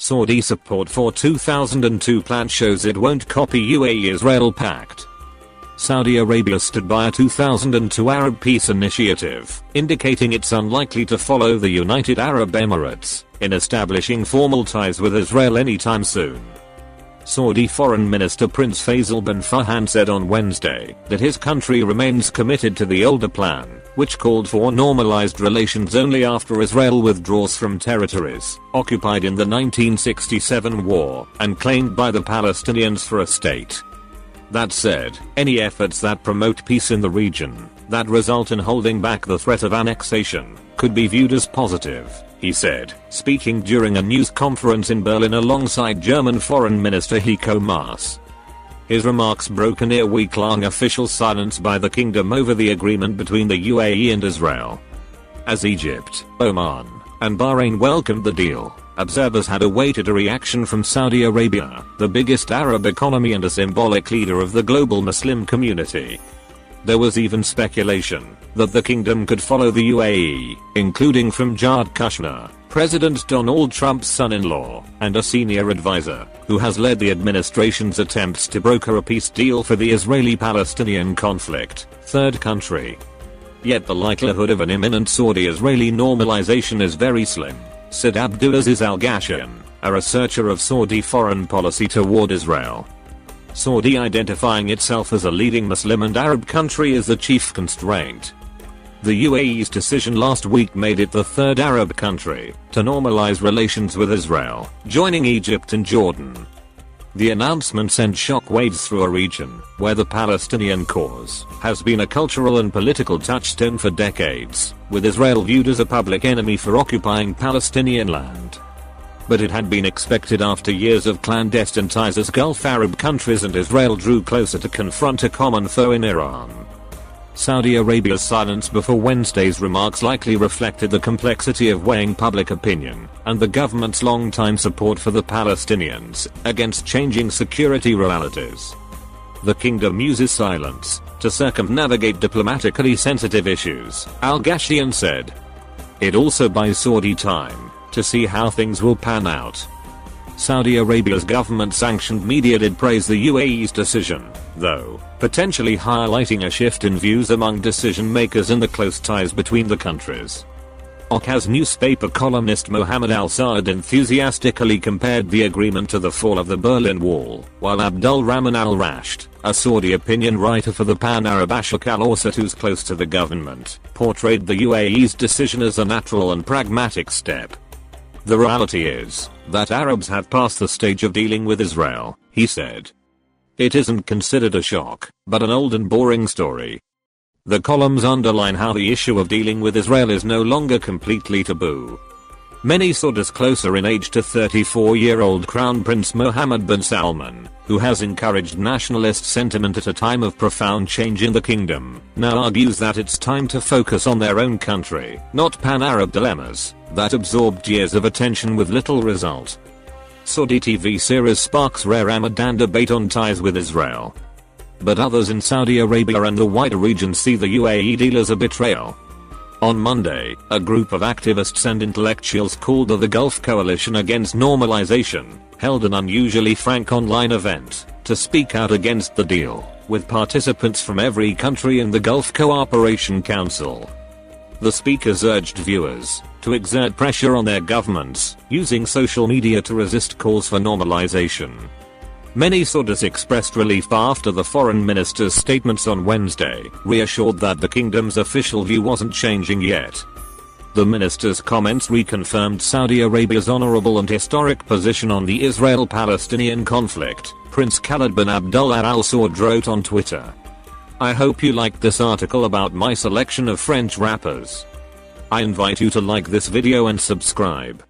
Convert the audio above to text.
Saudi support for 2002 plan shows it won't copy UAE-Israel Pact. Saudi Arabia stood by a 2002 Arab peace initiative, indicating it's unlikely to follow the United Arab Emirates in establishing formal ties with Israel anytime soon. Saudi Foreign Minister Prince Faisal bin Farhan said on Wednesday that his country remains committed to the older plan, which called for normalized relations only after Israel withdraws from territories occupied in the 1967 war and claimed by the Palestinians for a state. That said, any efforts that promote peace in the region, that result in holding back the threat of annexation, could be viewed as positive, he said, speaking during a news conference in Berlin alongside German Foreign Minister Heiko Maas. His remarks broke a near week-long official silence by the kingdom over the agreement between the UAE and Israel. As Egypt, Oman, and Bahrain welcomed the deal, observers had awaited a reaction from Saudi Arabia, the biggest Arab economy and a symbolic leader of the global Muslim community. There was even speculation that the kingdom could follow the UAE, including from Jared Kushner, President Donald Trump's son-in-law, and a senior advisor, who has led the administration's attempts to broker a peace deal for the Israeli-Palestinian conflict, third country. Yet the likelihood of an imminent Saudi-Israeli normalization is very slim, said Abdulaziz Al-Ghashian, a researcher of Saudi foreign policy toward Israel. Saudi identifying itself as a leading Muslim and Arab country is the chief constraint. The UAE's decision last week made it the third Arab country to normalize relations with Israel, joining Egypt and Jordan. The announcement sent shockwaves through a region where the Palestinian cause has been a cultural and political touchstone for decades, with Israel viewed as a public enemy for occupying Palestinian land. But it had been expected after years of clandestine ties as Gulf Arab countries and Israel drew closer to confront a common foe in Iran. Saudi Arabia's silence before Wednesday's remarks likely reflected the complexity of weighing public opinion and the government's long-time support for the Palestinians against changing security realities. The kingdom uses silence to circumnavigate diplomatically sensitive issues, Al-Ghashian said. It also buys Saudi time to see how things will pan out. Saudi Arabia's government-sanctioned media did praise the UAE's decision, though, potentially highlighting a shift in views among decision-makers in the close ties between the countries. Okaz newspaper columnist Mohammed Al-Saad enthusiastically compared the agreement to the fall of the Berlin Wall, while Abdul Rahman Al-Rashid, a Saudi opinion writer for the Pan-Arab Ashok Al-Awsat who's close to the government, portrayed the UAE's decision as a natural and pragmatic step. The reality is that Arabs have passed the stage of dealing with Israel, he said. It isn't considered a shock, but an old and boring story. The columns underline how the issue of dealing with Israel is no longer completely taboo. Many Saudis closer in age to 34-year-old Crown Prince Mohammed bin Salman, who has encouraged nationalist sentiment at a time of profound change in the kingdom, now argues that it's time to focus on their own country, not pan-Arab dilemmas that absorbed years of attention with little result. Saudi TV series sparks rare Ramadan debate on ties with Israel. But others in Saudi Arabia and the wider region see the UAE deal as a betrayal. On Monday, a group of activists and intellectuals called the Gulf Coalition Against Normalization held an unusually frank online event to speak out against the deal, with participants from every country in the Gulf Cooperation Council. The speakers urged viewers to exert pressure on their governments, using social media to resist calls for normalization. Many Saudis expressed relief after the foreign minister's statements on Wednesday, reassured that the kingdom's official view wasn't changing yet. The minister's comments reconfirmed Saudi Arabia's honorable and historic position on the Israel-Palestinian conflict, Prince Khalid bin Abdullah Al Saud wrote on Twitter. I hope you liked this article about my selection of French rappers. I invite you to like this video and subscribe.